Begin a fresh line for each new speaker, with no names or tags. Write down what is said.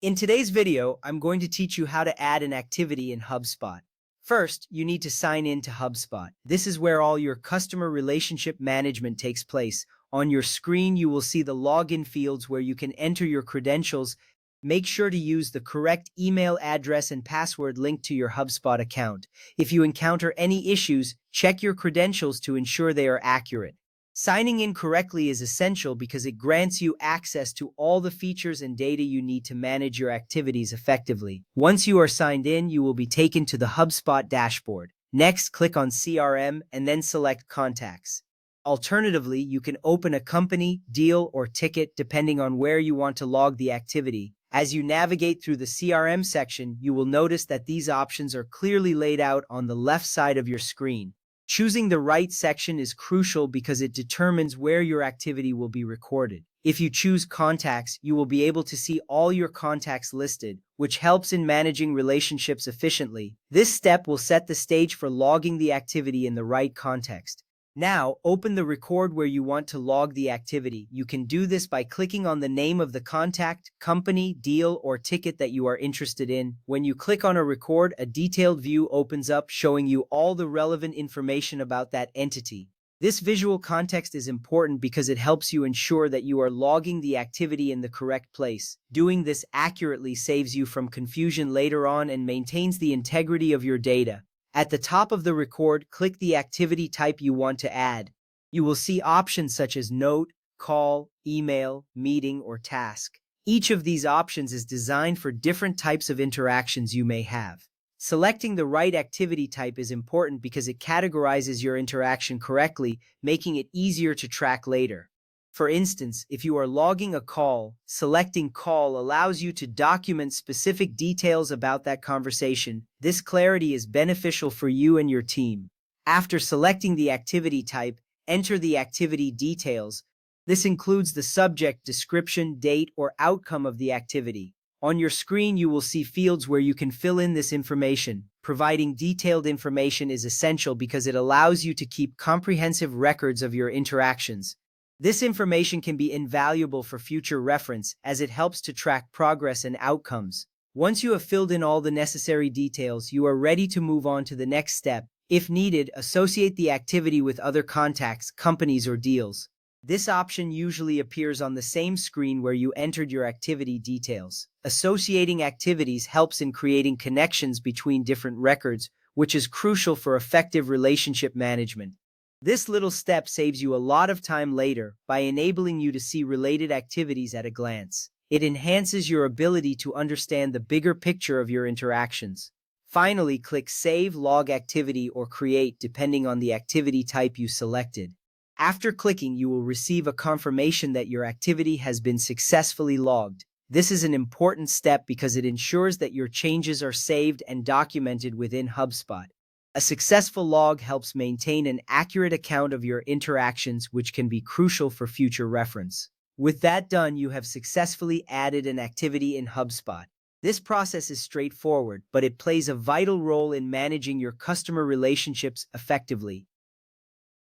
In today's video, I'm going to teach you how to add an activity in HubSpot. First, you need to sign in to HubSpot. This is where all your customer relationship management takes place. On your screen, you will see the login fields where you can enter your credentials. Make sure to use the correct email address and password linked to your HubSpot account. If you encounter any issues, check your credentials to ensure they are accurate. Signing in correctly is essential because it grants you access to all the features and data you need to manage your activities effectively. Once you are signed in, you will be taken to the HubSpot dashboard. Next, click on CRM and then select Contacts. Alternatively, you can open a company, deal, or ticket depending on where you want to log the activity. As you navigate through the CRM section, you will notice that these options are clearly laid out on the left side of your screen. Choosing the right section is crucial because it determines where your activity will be recorded. If you choose Contacts, you will be able to see all your contacts listed, which helps in managing relationships efficiently. This step will set the stage for logging the activity in the right context. Now, open the record where you want to log the activity. You can do this by clicking on the name of the contact, company, deal, or ticket that you are interested in. When you click on a record, a detailed view opens up showing you all the relevant information about that entity. This visual context is important because it helps you ensure that you are logging the activity in the correct place. Doing this accurately saves you from confusion later on and maintains the integrity of your data. At the top of the record, click the activity type you want to add. You will see options such as note, call, email, meeting, or task. Each of these options is designed for different types of interactions you may have. Selecting the right activity type is important because it categorizes your interaction correctly, making it easier to track later. For instance, if you are logging a call, selecting call allows you to document specific details about that conversation. This clarity is beneficial for you and your team. After selecting the activity type, enter the activity details. This includes the subject, description, date, or outcome of the activity. On your screen, you will see fields where you can fill in this information. Providing detailed information is essential because it allows you to keep comprehensive records of your interactions. This information can be invaluable for future reference as it helps to track progress and outcomes. Once you have filled in all the necessary details, you are ready to move on to the next step. If needed, associate the activity with other contacts, companies, or deals. This option usually appears on the same screen where you entered your activity details. Associating activities helps in creating connections between different records, which is crucial for effective relationship management. This little step saves you a lot of time later by enabling you to see related activities at a glance. It enhances your ability to understand the bigger picture of your interactions. Finally, click Save, Log Activity, or Create depending on the activity type you selected. After clicking, you will receive a confirmation that your activity has been successfully logged. This is an important step because it ensures that your changes are saved and documented within HubSpot. A successful log helps maintain an accurate account of your interactions, which can be crucial for future reference. With that done, you have successfully added an activity in HubSpot. This process is straightforward, but it plays a vital role in managing your customer relationships effectively.